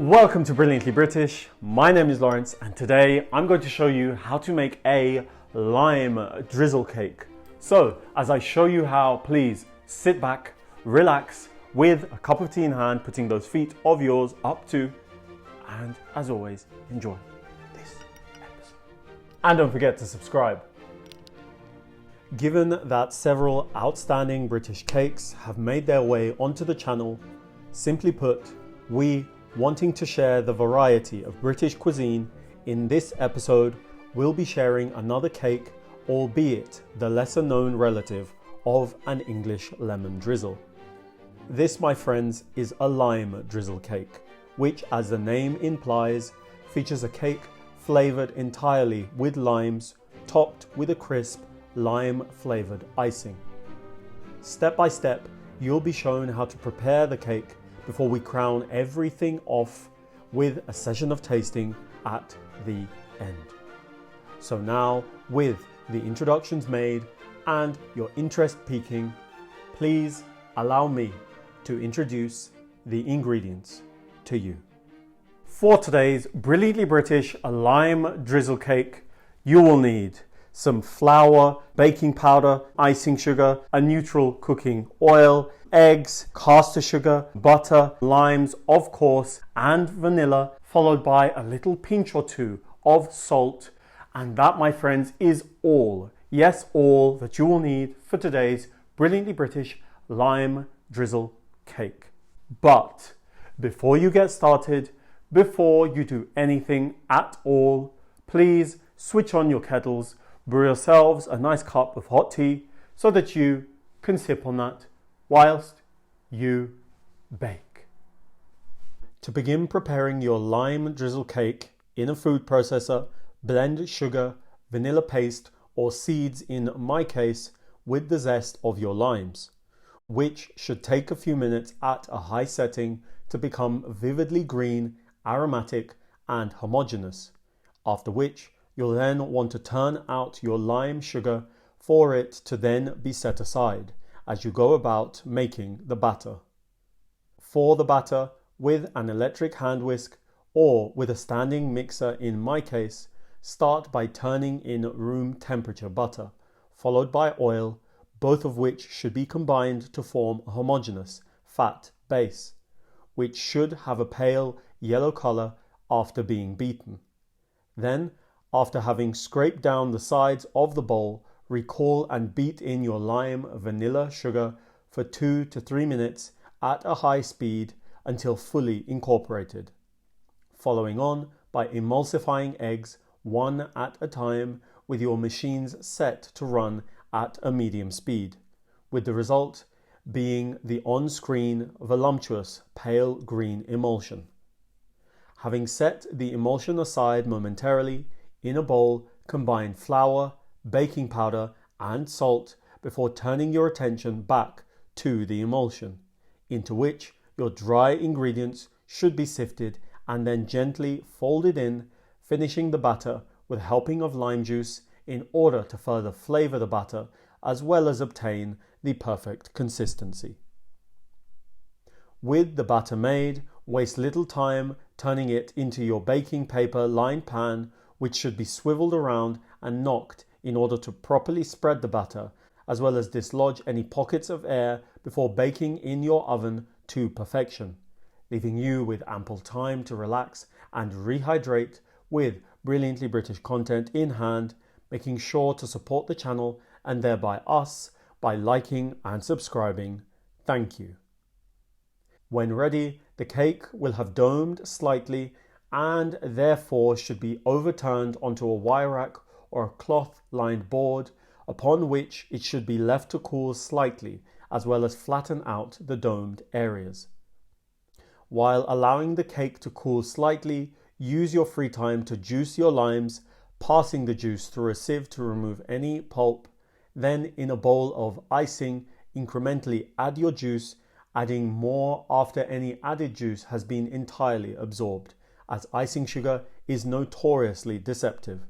Welcome to Brilliantly British. My name is Lawrence and today I'm going to show you how to make a lime drizzle cake. So as I show you how, please sit back, relax with a cup of tea in hand, putting those feet of yours up to, and as always, enjoy this episode. And don't forget to subscribe. Given that several outstanding British cakes have made their way onto the channel, simply put, we wanting to share the variety of British cuisine, in this episode we'll be sharing another cake, albeit the lesser known relative of an English lemon drizzle. This, my friends, is a lime drizzle cake, which, as the name implies, features a cake flavoured entirely with limes, topped with a crisp lime flavoured icing. Step by step, you'll be shown how to prepare the cake before we crown everything off with a session of tasting at the end. So now, with the introductions made and your interest peaking, please allow me to introduce the ingredients to you. For today's Brilliantly British lime drizzle cake, you will need some flour, baking powder, icing sugar, a neutral cooking oil, eggs, caster sugar, butter, limes, of course, and vanilla, followed by a little pinch or two of salt. And that, my friends, is all, yes, all that you will need for today's Brilliantly British lime drizzle cake. But before you get started, before you do anything at all, please switch on your kettles, brew yourselves a nice cup of hot tea so that you can sip on that whilst you bake. To begin preparing your lime drizzle cake, in a food processor, blend sugar, vanilla paste, or seeds in my case, with the zest of your limes, which should take a few minutes at a high setting to become vividly green, aromatic, and homogeneous, after which you'll then want to turn out your lime sugar for it to then be set aside as you go about making the batter. For the batter, with an electric hand whisk or with a standing mixer in my case, start by turning in room temperature butter, followed by oil, both of which should be combined to form a homogeneous, fat base, which should have a pale yellow colour after being beaten. Then, after having scraped down the sides of the bowl, recall and beat in your lime vanilla sugar for 2 to 3 minutes at a high speed until fully incorporated. Following on by emulsifying eggs one at a time with your machines set to run at a medium speed, with the result being the on-screen voluptuous pale green emulsion. Having set the emulsion aside momentarily, in a bowl, combine flour, baking powder, and salt before turning your attention back to the emulsion, into which your dry ingredients should be sifted and then gently folded in, finishing the batter with a helping of lime juice in order to further flavour the batter as well as obtain the perfect consistency. With the batter made, waste little time turning it into your baking paper lined pan, which should be swiveled around and knocked in order to properly spread the batter, as well as dislodge any pockets of air before baking in your oven to perfection, leaving you with ample time to relax and rehydrate with Brilliantly British content in hand, making sure to support the channel and thereby us by liking and subscribing. Thank you. When ready, the cake will have domed slightly and therefore should be overturned onto a wire rack or a cloth-lined board, upon which it should be left to cool slightly, as well as flatten out the domed areas. While allowing the cake to cool slightly, use your free time to juice your limes, passing the juice through a sieve to remove any pulp. Then, in a bowl of icing, incrementally add your juice, adding more after any added juice has been entirely absorbed, as icing sugar is notoriously deceptive.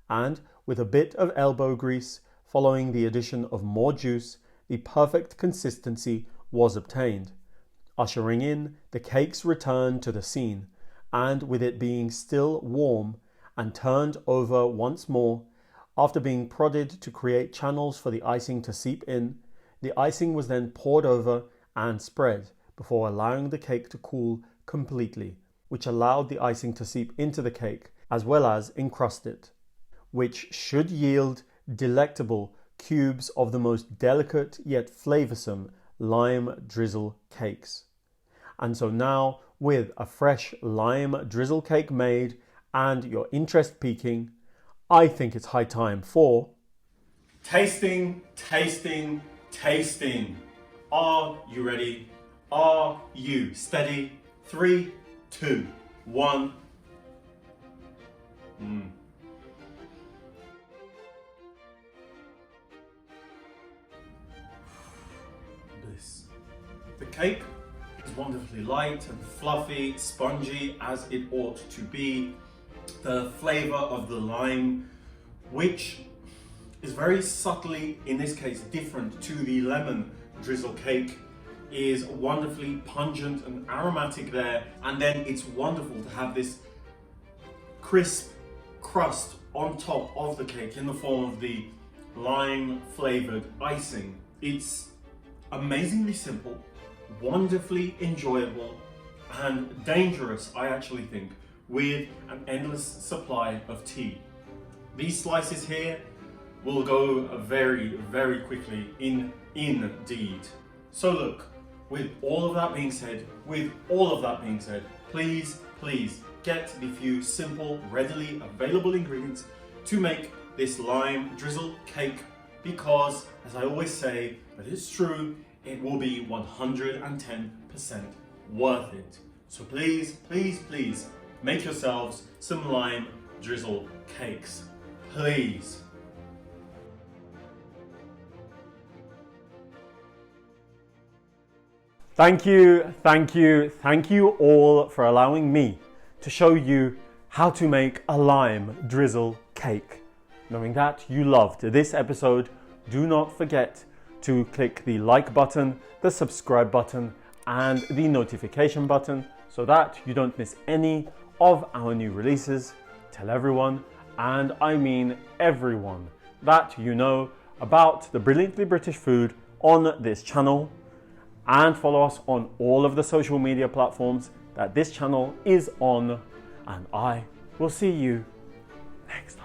And with a bit of elbow grease, following the addition of more juice, the perfect consistency was obtained, ushering in the cake's return to the scene, and with it being still warm and turned over once more, after being prodded to create channels for the icing to seep in, the icing was then poured over and spread before allowing the cake to cool completely, which allowed the icing to seep into the cake as well as encrust it, which should yield delectable cubes of the most delicate yet flavoursome lime drizzle cakes. And so now, with a fresh lime drizzle cake made and your interest peaking, I think it's high time for tasting, tasting, tasting. Are you ready? Are you steady? 3, 2, 1. Bliss. The cake is wonderfully light and fluffy, spongy as it ought to be. The flavour of the lime, which is very subtly, in this case, different to the lemon drizzle cake, is wonderfully pungent and aromatic there. And then it's wonderful to have this crisp crust on top of the cake in the form of the lime flavoured icing. It's amazingly simple, wonderfully enjoyable, and dangerous, I actually think, with an endless supply of tea. These slices here will go very, very quickly indeed. So look, with all of that being said, please get the few simple, readily available ingredients to make this lime drizzle cake, because, as I always say, but it's true, it will be 110% worth it. So please make yourselves some lime drizzle cakes, please. Thank you all for allowing me to show you how to make a lime drizzle cake. Knowing that you loved this episode, do not forget to click the like button, the subscribe button, and the notification button so that you don't miss any of our new releases. Tell everyone, and I mean everyone, that you know about the brilliantly British food on this channel, and follow us on all of the social media platforms that this channel is on, and I will see you next time.